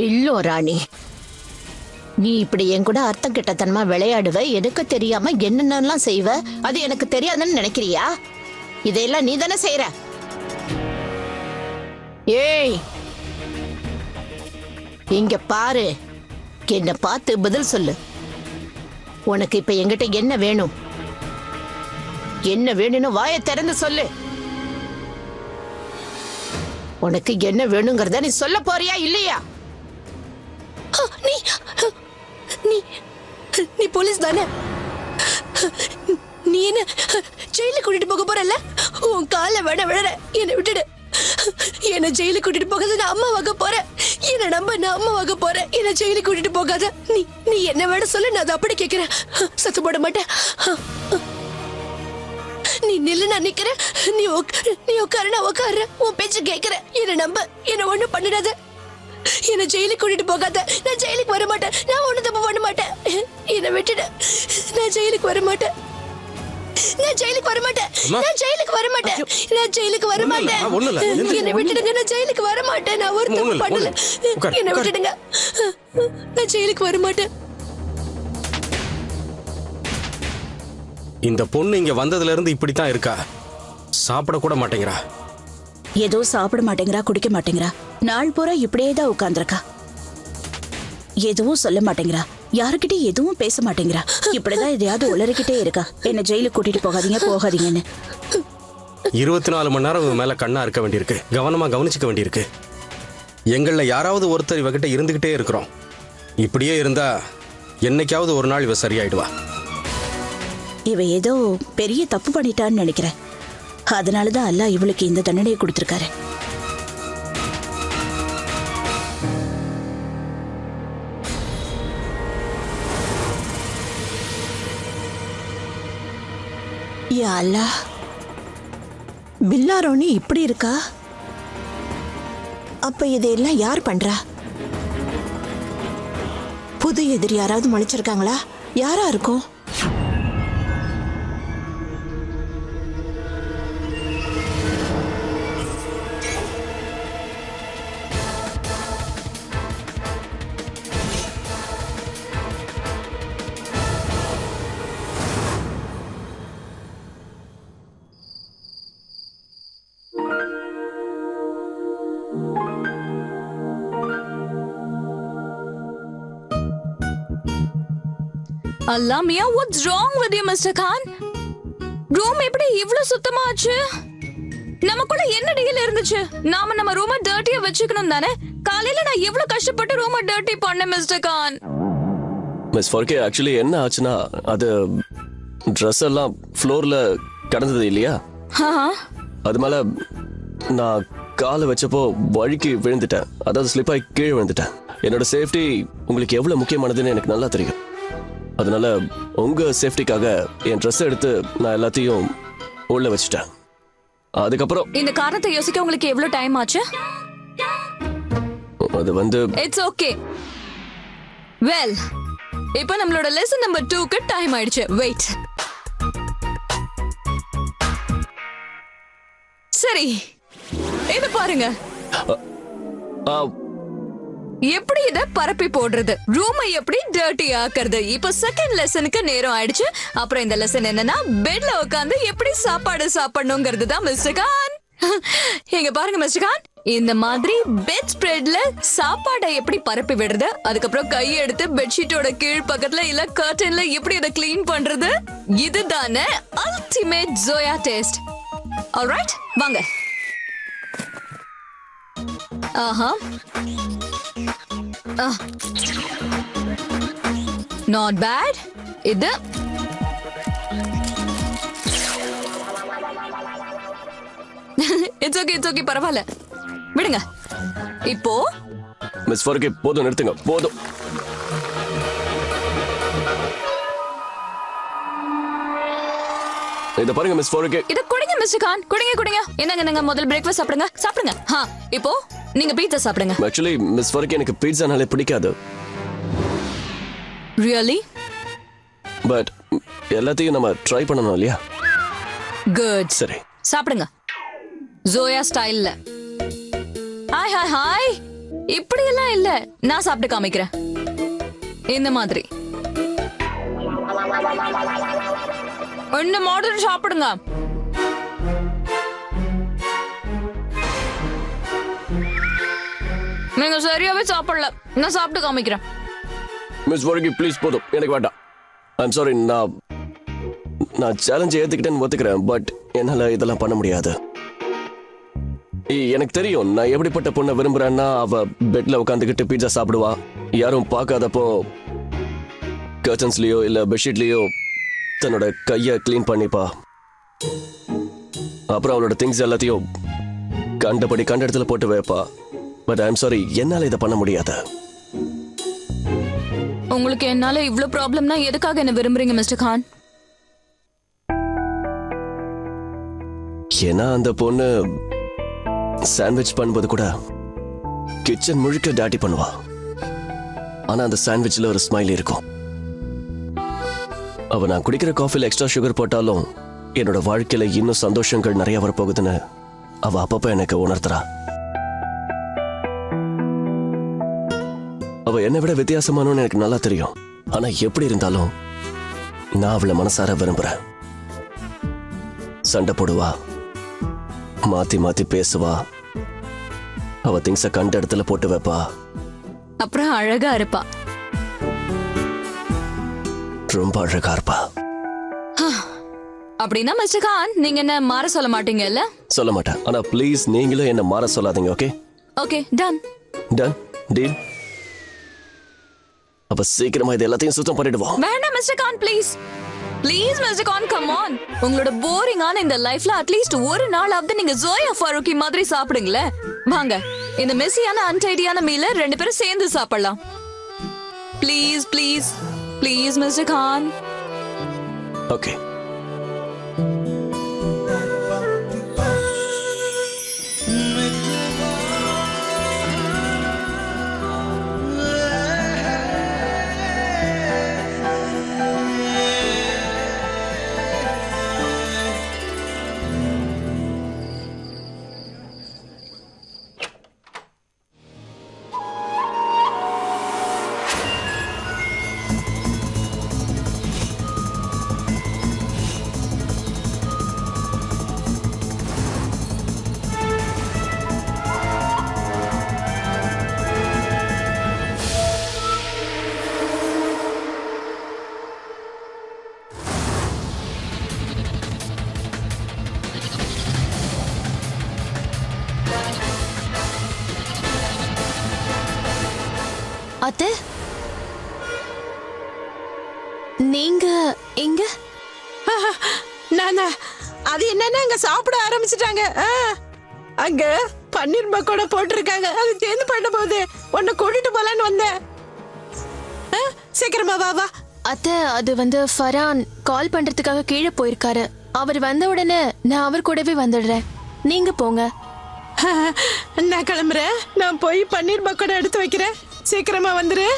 Pillow ராணி, நீ இப்படி என் கூட அர்த்தம் கெட்டத்தனமா விளையாடுவ, எனக்கு தெரியாம என்னென்னலாம் செய்வ, அது எனக்கு தெரியாதுன்னு நினைக்கிறியா? இதையெல்லாம் நீ தானே செய்யற. ஏய், இங்க பாரு, என்ன பார்த்து பதில் சொல்லு. உனக்கு இப்ப என்கிட்ட என்ன வேணும்? என்ன வேணும்னு வாயை திறந்து சொல்லு. உனக்கு என்ன வேணுங்கிறத நீ சொல்ல போறியா இல்லையா? நீ நீ நீ போலீஸ் தானே? நீ என்ன ஜெயிலுக்கு கூட்டிட்டு போக போறல? உன் கால விட விட என்னை விட்டுடு. என்ன ஜெயிலுக்கு கூட்டிட்டு போகாத, நான் அம்மாவாக போறேன். என்ன நம்ப, நான் அம்மாவாக போறேன். என்ன ஜெயிலுக்கு கூட்டிட்டு போகாத. நீ நீ என்ன வேட சொல்லு, நான் அதை அப்படி கேட்கிறேன். சத்து போட மாட்டேன். நீ நில்லு, நான் நிக்கிறேன். நீ உட்காரு, நான் உட்காரு. உன் பேச்சு கேட்கிறேன். என்ன நம்ப, என்ன ஒண்ணும் பண்ணிடாத. என்ன ஜெயிலுக்கு கூட்டிட்டு போகாத. நான் ஜெயிலுக்கு வர மாட்டேன். நான் ஒண்ணு தப்பு பண்ண மாட்டேன். என்ன விட்டுடு. நான் ஜெயிலுக்கு வர மாட்டேன். நான் ஜெயிலுக்கு வர மாட்டேன். நான் ஜெயிலுக்கு வர மாட்டேன். நான் ஜெயிலுக்கு வர மாட்டேன். என்ன விட்டுடுங்க. நான் ஜெயிலுக்கு வர மாட்டேன். நான் ஒரு தப்பு பண்ணல. என்ன விட்டுடுங்க. நான் ஜெயிலுக்கு வர மாட்டேன். இந்த பொண்ணு இங்க வந்ததுல இருந்து இப்படித்தான் இருக்கா. சாப்பிட கூட மாட்டேங்கிறா. ஏதோ சாப்பிட மாட்டேங்கிறா, குடிக்க மாட்டேங்கிறா. நாள் பூரா இப்படியே தான் உட்கார்ந்துருக்கா. எதுவும் சொல்ல மாட்டேங்கிறா, யாருக்கிட்ட எதுவும் பேச மாட்டேங்கிறா. இப்படிதான் எதையாவது உளறிக்கிட்டே இருக்கா. என்ன ஜெயிலுக்கு கூட்டிட்டு போகாதீங்க போகாதீங்கன்னு. 24 மணி நேரம் இவன் மேல கண்ணா இருக்க வேண்டியிருக்கு. கவனமா கவனிச்சுக்க வேண்டியிருக்கு. எங்கள யாராவது ஒருத்தர் இவகிட்ட இருந்துகிட்டே இருக்கிறோம். இப்படியே இருந்தா என்னைக்காவது ஒரு நாள் இவ சரியாயிடுவா. இவ ஏதோ பெரிய தப்பு பண்ணிட்டான்னு நினைக்கிறேன். அதனாலதான் அல்லாஹ் இவளுக்கு இந்த தண்டனையை கொடுத்திருக்காரு. யா அல்லாஹ், பில்லாரோனி இப்படி இருக்கா? அப்ப இதையெல்லாம் யார் பண்றா? புது எதிரி யாராவது முளைச்சிருக்காங்களா? யாரா இருக்கும்? Allah Mia, what's wrong with you, Mr. Khan? Room எப்படி இவ்ளோ சுத்தமா ஆச்சு? நமக்குள்ள என்ன டீல் இருந்துச்சு? நாம நம்ம ரூமை டர்ட்டியா வச்சுக்கணும் தானே? காலையில நான் எவ்வளவு கஷ்டப்பட்டு ரூமை டர்ட்டி பண்ணேன் மிஸ்டர் கான். மிஸ் ஃபர்கே, ஆக்சுவலி என்ன ஆச்சுன்னா, அது ட்ரெஸ் எல்லாம் ஃப்ளோர்ல கிடந்தது இல்லையா? அது மேல நான் காலை வச்சப்போ வழுக்கி விழுந்துட்டேன். அதாவது ஸ்லிப் ஆகி கீழே விழுந்துட்டேன். என்னோட சேஃப்டி உங்களுக்கு எவ்வளவு முக்கியமானதுன்னு எனக்கு நல்லா தெரியும். அதனால உங்க சேஃப்டிக்காக என் ட்ரெஸ் எடுத்து நான் எல்லாத்தையும் உள்ள வச்சுட்டேன். அதுக்கப்புறம் இந்த காரணத்தை யோசிக்க உங்களுக்கு எவ்வளவு டைம் ஆச்சு? அது வந்து இட்ஸ் ஓகே. வெல், இப்போ நம்மளோட லெசன் நம்பர் 2க்கு டைம் ஆயிடுச்சு. வெயிட். சரி, இது பாருங்க. எப்படி இத பரப்பி போடுறது, ரூமை எப்படி டர்ட்டி ஆக்குறது. இப்போ செகண்ட் லெசனுக்கு நேரம் ஆயிடுச்சு. அப்புறம் இந்த லெசன் என்னன்னா, பெட்ல உட்கார்ந்து எப்படி சாப்பாடு சாப்பிடணுங்கிறது தான் மிஸ்டர் கான். இங்க பாருங்க மிஸ்டர் கான், இந்த மாதிரி பெட் ஸ்ப்ரெட்ல சாப்பாடை எப்படி பரப்பி விடுறது, அதுக்கப்புறம் கையை எடுத்து பெட்ஷீட்டோட கீழ் பக்கத்துல இல்ல கர்டன்ல எப்படி அதை கிளீன் பண்றது, இதுதானே அல்டிமேட் ஜோயா டேஸ்ட். ஆல்ரைட், வாங்க. ஆஹா, நாட் பேட். இது இட்ஸ் ஓகே, இட்ஸ் ஓகே, பரவாயில்ல, விடுங்க. இப்போ மிஸ் ஃபர்கே, போதும், நிறுத்துங்க, போதும். இத பாருங்க மிஸ் ஃபர்கே. இத குடிங்க மிஸ்டர் கான், குடிங்க குடிங்க. என்னங்க, முதல்ல பிரேக்ஃபாஸ்ட் சாப்பிடுங்க, சாப்பிடுங்க. இப்போ நீங்க பீட்சா சாப்பிடுங்க. ஆக்சுவலி மிஸ் ஃபர்கே, எனக்கு பீட்சானாலே பிடிக்காது. ரியலி? பட் எல்லாத்தையும் நம்ம ட்ரை பண்ணணும் இல்லையா? குட். சரி, சாப்பிடுங்க ஜோயா ஸ்டைல்ல. ஹாய் ஹாய் ஹாய், இப்படி எல்லாம் இல்ல, நான் சாப்பிட்டு காமிக்கிறேன். இந்த மாதிரி இந்த மாதிரி சாப்பிடுங்க. நீங்க சரியாவே சாப்பிடல, நான் சாப்பிட்டு காமிக்கிறேன். மிஸ் வர்கி ப்ளீஸ் போதும், எனக்கு வேண்டாம். ஐம் சாரி, நான் சேலஞ்சை ஏத்துக்கிட்டேன்னு ஒத்துக்கிறேன், பட் என்னால இதெல்லாம் பண்ண முடியாது. எனக்கு தெரியும் நான் எப்படிப்பட்ட பொண்ணை விரும்புறேன்னா, அவ பெட்ல உட்காந்துக்கிட்டு பீட்சா சாப்பிடுவா, யாரும் பார்க்காதப்போ கர்டன்ஸ்லயோ இல்ல பெட்ஷீட்லயோ தன்னோட கையை கிளீன் பண்ணிப்பா. அப்புறம் அவளோட திங்ஸ் எல்லாத்தையும் கண்டபடி கண்ட இடத்துல போட்டு வைப்பா. பட் ஐம் சாரி, என்னால இதை பண்ண முடியாது. உங்களுக்கு என்னால இவ்ளோ ப்ராப்ளம்னா எதுக்காக என்ன விரும்புறீங்க மிஸ்டர் கான்? ஏன்னா அந்த பொண்ணு சாண்ட்விச் பண்ணும்போது கூட கிச்சன் முழுக்க டாட்டி பண்ணுவா. ஆனா அந்த சாண்ட்விச்ல ஒரு ஸ்மைல் இருக்கும். அவ நான் குடிக்கிற காஃபில எக்ஸ்ட்ரா சுகர் போட்டாலும் என்னோட வாழ்க்கையில இன்னும் சந்தோஷங்கள் நிறைய வரப்போகுதுன்னு அவ அப்பப்ப எனக்கு உணர்த்துறா. அவ என்னை விட வித்தியாசமானு எனக்கு நல்லா தெரியும். ஆனா எப்படி இருந்தாலும் நான் அவளை மனசார விரும்புறேன். சண்டை போடுவா, மாத்தி மாத்தி பேசுவா, அவ திங்ஸ கண்ட இடத்துல போட்டு வைப்பா, அப்புறம் அழகா இருப்பா. ரொம்ப அழகா இருப்பா. அப்படின்னா மிஸ்டர் கான், நீங்க என்ன மாற சொல்ல மாட்டீங்கல்ல? சொல்ல மாட்டேன். ஆனா ப்ளீஸ் நீங்களும் என்ன மாற சொல்லாதீங்க. Okay okay, done done deal. அப்ப சீக்கிரமா இது எல்லாத்தையும் சுத்தம் பண்ணிடுவோம். வேண்டாம் mister Khan, please please mister Khan, come on. உங்களோட போரிங்கான இந்த லைஃப்ல அட்லீஸ்ட் ஒரு நாளாவது நீங்க ஜோயா ஃபாரூக்கி மாதிரி சாப்பிடுங்களே. வாங்க, இந்த மெஸ்ஸியான அன்டைடியான மீல ரெண்டு பேரும் சேர்ந்து சாப்பிடலாம். Please please please mister Khan. Okay. அத்தை, நீங்க எங்க? நானா? அது என்னன்னா அங்க சாப்பிட ஆரம்பிச்சிட்டாங்க. அங்க பன்னீர் பக்கோடா போட்டிருக்காங்க, அது தேர்ந்து பண்ண போகுது. உன்னை கூட்டிட்டு போலான்னு வந்தேன். சீக்கிரமா வா வா. அத்தை, அது வந்து ஃபரான் கால் பண்றதுக்காக கீழே போயிருக்காரு. அவர் வந்த உடனே நான் அவர் கூடவே வந்துடுறேன். நீங்க போங்க. நான் கிளம்புறேன். நான் போய் பன்னீர் பக்கோடா எடுத்து வைக்கிறேன். சீக்கிரமா வந்துரு.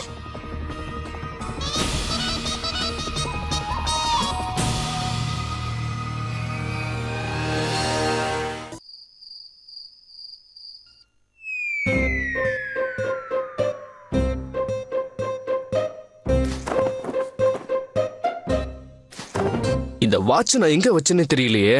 இந்த வாட்ச் நான் எங்க வச்சேன்னு தெரியலையே.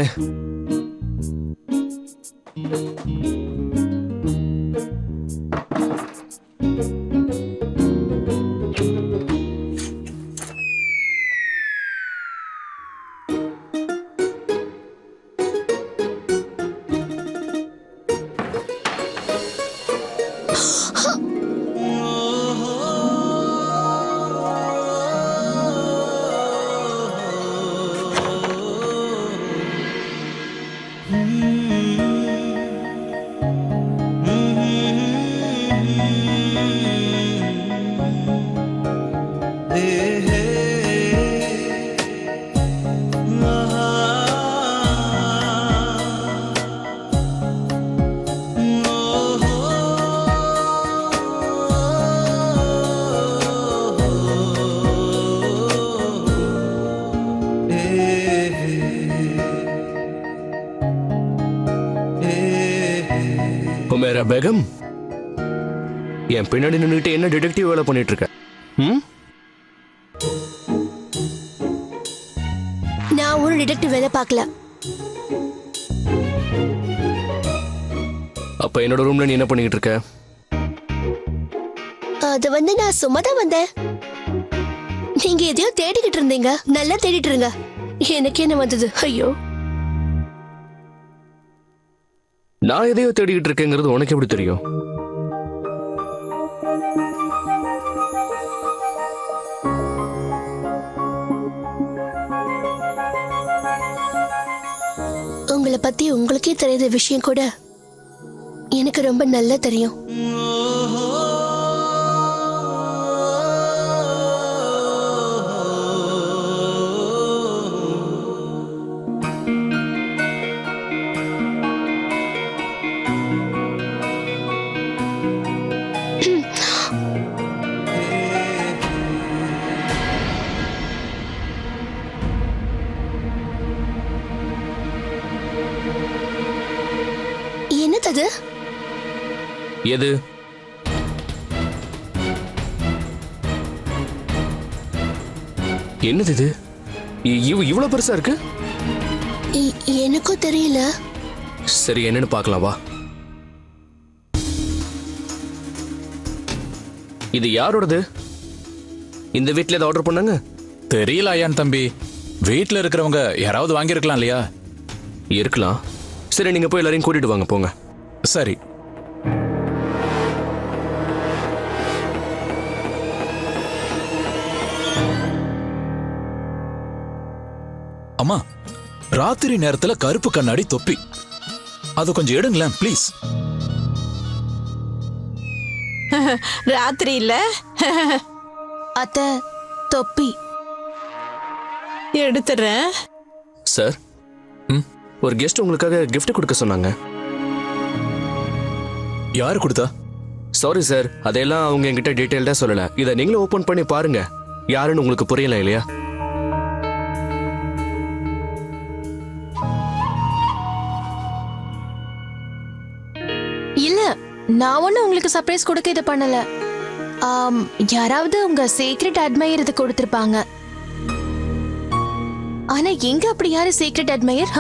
हुमैरा बेगम, என் பின்னாடி நின்றுட்டு என்ன டிடெக்டிவ் வேலை பண்ணிட்டு இருக்க? ம், நான் ஒரு டிடெக்டிவ் வேலை பார்க்கல. அப்ப என்னோட ரூம்ல நீ என்ன பண்ணிட்டு இருக்க? அது நான் சும்மா தான் வந்தேன். நீங்க எதையோ தேடிக்கிட்டு இருந்தீங்க. நல்லா தேடிட்டு இருங்க. எனக்கு என்ன வந்தது? ஐயோ, நான் எதையோ தேடிக்கிட்டு இருக்கேங்கிறது உனக்கு எப்படி தெரியும்? உங்களை பத்தி உங்களுக்கே தெரியாத விஷயம் கூட எனக்கு ரொம்ப நல்லா தெரியும். என்னது? எது? என்னது இது? இவ்வளவு பெருசா இருக்கு? எனக்கும் தெரியல. சரி, என்னன்னு பார்க்கலாம் வா. இது யாரோடது? இந்த வீட்ல ஏதாவது ஆர்டர் பண்ணாங்க? தெரியல ஐயான் தம்பி. வீட்ல இருக்கிறவங்க யாராவது வாங்கியிருக்கலாம் இல்லையா? இருக்கலாம். சரி, நீங்க போய் எல்லாரையும் கூட்டிட்டு வாங்க, போங்க. சரி. அம்மா, ராத்திரி நேரத்துல கருப்பு கண்ணாடி தொப்பி, அது கொஞ்சம் எடுங்களேன் ப்ளீஸ். ராத்திரி இல்ல அத்தை, தொப்பி எடுத்துறேன். சார், ஒரு கெஸ்ட் உங்களுக்காக gift கொடுக்க சொன்னாங்க. யாரு கொடுத்தா? சாரி சார், அதெல்லாம் அவங்க என்கிட்ட டீடைல்டா சொல்லல. இதை நீங்களும் ஓபன் பண்ணி பாருங்க. யாருன்னு உங்களுக்கு புரியல இல்லையா? இல்ல, நான் ஒண்ணு உங்களுக்கு சர்ப்ரைஸ் கொடுக்க இதை பண்ணல. யாராவது உங்க சீக்ரெட் அட்மையர் இது கொடுத்திருப்பாங்க. ஆனா எங்க அப்படி யாரு சீக்ரெட் அட்மையர்?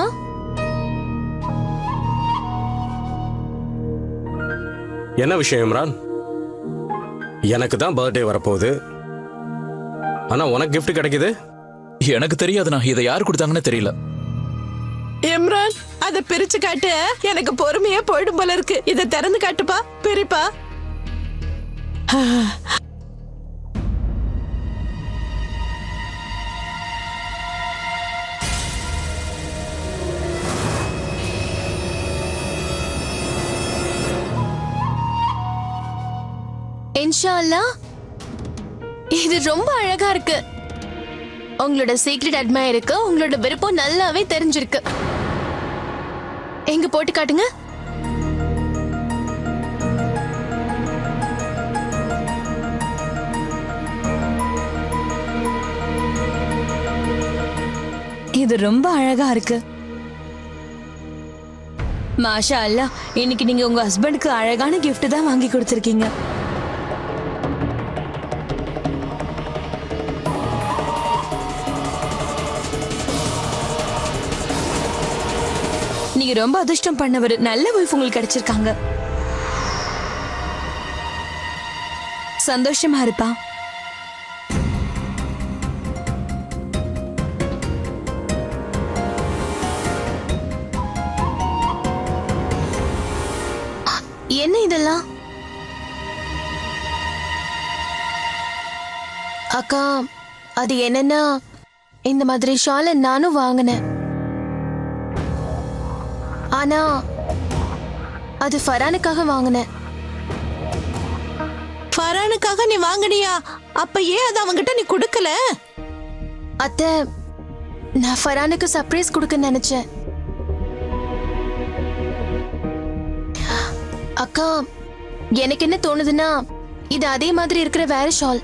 என்ன விஷயம் இம்ரான்? எனக்கு தான் பர்த்டே வரப்போகுது, ஆனா உனக்கு gift கிடைக்குது. எனக்கு தெரியாதுண்ணா, இதை யாரு கொடுத்தாங்கன்னு தெரியல. இம்ரான், அத பிரிச்சு காட்டு. எனக்கு பொறுமையா போயிடும் போல இருக்கு. இத திறந்து காட்டுப்பா, பிரிப்பா. இன்ஷா அல்லாஹ், இது ரொம்ப அழகா இருக்கு. உங்களோட சீக்ரெட் அட்மையருக்கு உங்களோட விருப்பம் நல்லாவே தெரிஞ்சிருக்கு. எங்க போட்டு காட்டுங்க. இது ரொம்ப அழகா இருக்கு. மாஷா அல்லாஹ், இன்னைக்கு நீங்க உங்க ஹஸ்பண்டுக்கு அழகான gift தான் வாங்கி கொடுத்திருக்கீங்க. நீங்க ரொம்ப அதிர்ஷ்டம் பண்ணவர். நல்ல வைஃப் உங்களுக்கு கிடைச்சிருக்காங்க. சந்தோஷமா இருப்பா. என்ன இதெல்லாம்? அக்கா, அது என்னன்னா, இந்த மாதிரி ஷாலை நானும் வாங்கினேன். ஆனா அது ஃபரானுக்காக வாங்கினேன். ஃபரானுக்காக நீ வாங்கினியா? அப்ப ஏன் அது அவங்கிட்ட நீ கொடுக்கல? அத்தை, நான் ஃபரானுக்கு சர்ப்ரைஸ் கொடுக்க நினைச்சேன். அக்கா, எனக்கு என்ன தோணுதுன்னா, இது அதே மாதிரி இருக்கிற வேற ஷால்.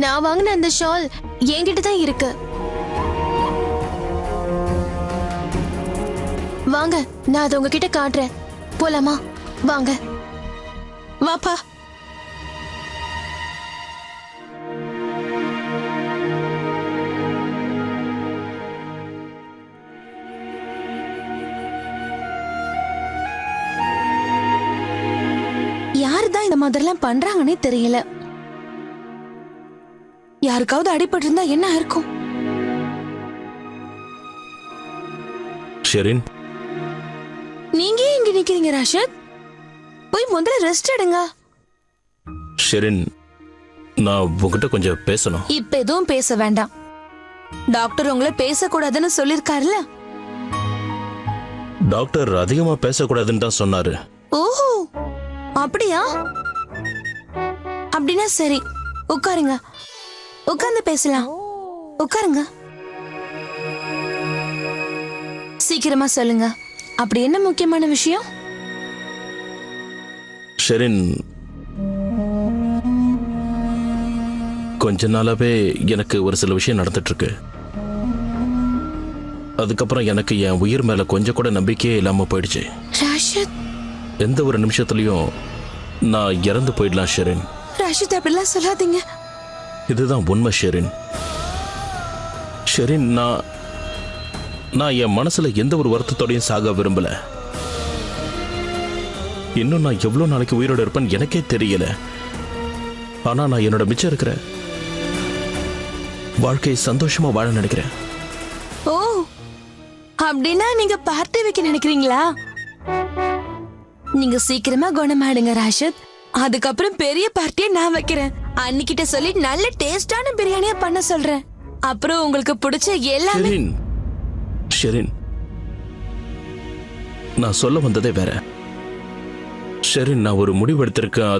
நான் வாங்கின அந்த ஷால் என்கிட்ட தான் இருக்கு. வாங்க, நான் அதை உங்ககிட்ட காட்டுறேன். போலாமா? வாங்க. வாப்பா. தான் இந்த மாதிரிலாம் பண்றாங்கன்னே தெரியல. யாருக்காவது அடிபட்டு இருந்தா என்ன இருக்கும்? ஷெரின், நீங்க ஏன் இங்க நிக்கிறீங்க ராஷத்? போய் முதல்ல ரெஸ்ட் எடுங்க. ஷெரின், நான் உங்ககிட்ட கொஞ்சம் பேசணும். இப்ப எதுவும் பேச வேண்டாம். டாக்டர் உங்களை பேசக்கூடாதுன்னு சொல்லிருக்காருல. டாக்டர் அதிகமா பேசக்கூடாதுன்னு தான் சொன்னாரு. ஓஹோ, அப்படியா? அப்படின்னா சரி, உட்காருங்க. உட்கார்ந்து பேசலாம். உட்காருங்க. சீக்கிரமா சொல்லுங்க, அப்படி என்ன முக்கியமான விஷயம்? ஷெரின், கொஞ்ச நாளாவே எனக்கு ஒரு சில விஷயம் நடந்துட்டு இருக்கு. அதுக்கப்புறம் எனக்கு என் உயிர் மேல கொஞ்சம் கூட நம்பிக்கையே இல்லாம போயிடுச்சு. ராஷத், எந்த ஒரு நிமிஷத்துலயும் நான் இறந்து போயிடலாம் ஷெரின். ராஷத், அப்படிலாம் சொல்லாதீங்க. இதுதான் உண்மை ஷெரின். ஷெரின், நான் என் மனசுல எந்த ஒரு வருத்தத்தோடையும் சாக விரும்பல. இன்னும் நான் எவ்வளவு நாளைக்கு உயிரோட இருப்பேன்னு எனக்கே தெரியல. ஆனா நான் என்னோட மிச்சம் இருக்கிற வாழ்க்கையை சந்தோஷமா வாழ நினைக்கிறேன். ஓ, அப்படின்னா நீங்க பார்ட்டி வைக்க நினைக்கிறீங்களா? நீங்க சீக்கிரமா குணமாடுங்க ராஷத். அதுக்கப்புறம் பெரிய பார்ட்டியை நான் வைக்கிறேன். அன்னிக்கிட்ட சொல்லி நல்ல டேஸ்டான பிரியாணியா பண்ண சொல்றேன். அப்புறம் உங்களுக்கு பிடிச்ச எல்லாமே. ஷெரின், ஷெரின், நான் சொல்ல வந்ததே வேற. ஷெரின், நான் ஒரு முடிவு எடுத்திருக்கேன்.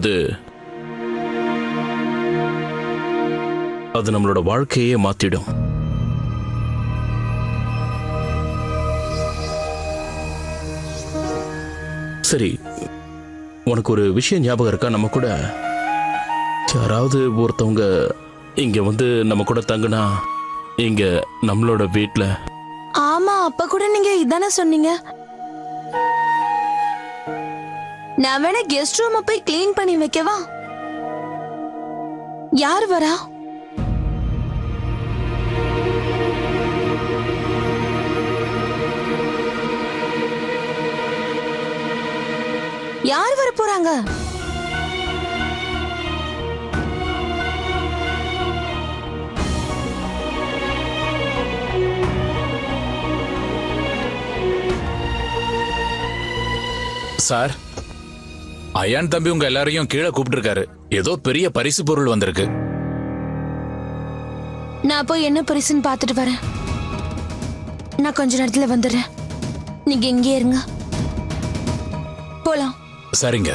அது நம்மளோட வாழ்க்கையே மாத்திடும். சரி, உனக்கு ஒரு விஷயம் ஞாபகம் இருக்கா? நம்ம கூட யாராவது ஒருத்தவங்க இங்க வந்து நம்ம கூட தங்குனா, இங்க நம்மளோட வீட்ல. ஆமா, அப்ப கூட நீங்க இதானே சொன்னீங்க. நான் வேணா கெஸ்ட் ரூம் போய் கிளீன் பண்ணி வைக்கவா? யார் வரா? யார் வர போறாங்க? சார், அயான் தம்பி உங்க எல்லாரையும் கீழே கூப்பிட்டு இருக்காரு. ஏதோ பெரிய பரிசு பொருள் வந்திருக்கு. நான் போய் என்ன பரிசுன்னு பார்த்துட்டு வரேன். நான் கொஞ்ச நேரத்துல வந்துடுறேன். நீங்க இங்கே இருங்க. போலாம். சரிங்க.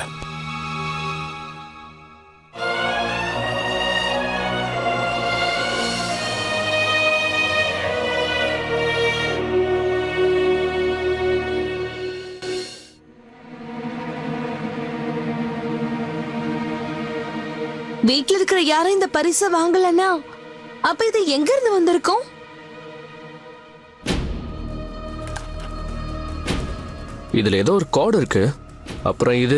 வீட்ல இருக்கிற யாரும் இந்த பரிசை வாங்கலன்னா அப்ப இது எங்க இருந்து வந்திருக்கும்? இதுல ஏதோ ஒரு கோட் இருக்கு. அப்புறம் இது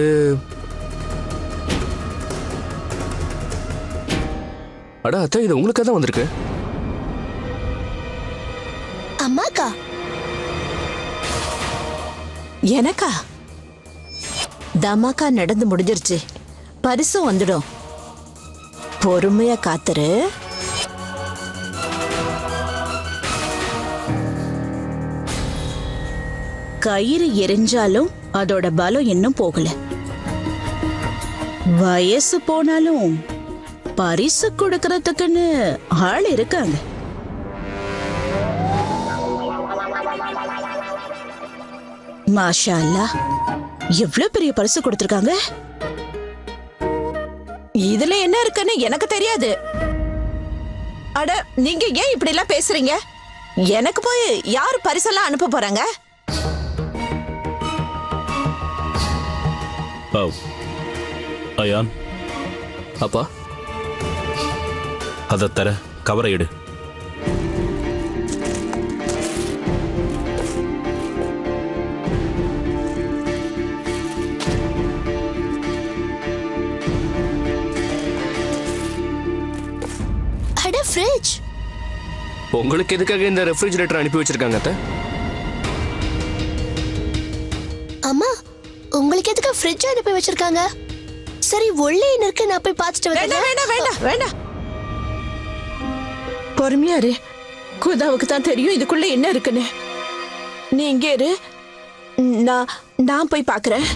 அடா அத்தா, இது உங்களுக்கு தான் வந்திருக்கு. அம்மாக்கா, எனக்கா? தமாக்கா நடந்து முடிஞ்சிருச்சு. பரிசும் வந்துடும். பொறுமையா காத்துரு. கயிறு எரிஞ்சாலும் அதோட பலம் இன்னும் போகல. வயசு போனாலும் பரிசு கொடுக்கறதுக்குன்னு ஆள் இருக்காங்க. மாஷா அல்லாஹ், எவ்வளவு பெரிய பரிசு கொடுத்திருக்காங்க. இதுல என்ன இருக்குன்னு எனக்கு தெரியாது. அட, நீங்க ஏன் இப்படி எல்லாம் பேசுறீங்க? எனக்கு போய் யார் பரிசெல்லாம் அனுப்ப போறாங்க? அயான், அப்பா, அதை தர கவரை எடு. அட ஃப்ரிட்ஜ். உங்களுக்கு எதுக்காக இந்த ரெஃப்ரிஜரேட்டர் அனுப்பி வச்சிருக்காங்க அத்தை? அம்மா, உங்களுக்கு எதுக்கு ஃப்ரிட்ஜ் அனுப்பி வச்சிருக்காங்க? சரி உள்ள என்ன இருக்கு நான் போய் பார்த்துட்டு வேண்டாம் வரேன். வேண்டாம் வேண்டாம் வேண்டாம். பொறுமையா இரு. குதாவுக்கு தான் தெரியும் இதுக்குள்ள என்ன இருக்குன்னு. நீ இங்கே இரு, நான் போய் பார்க்கறேன்.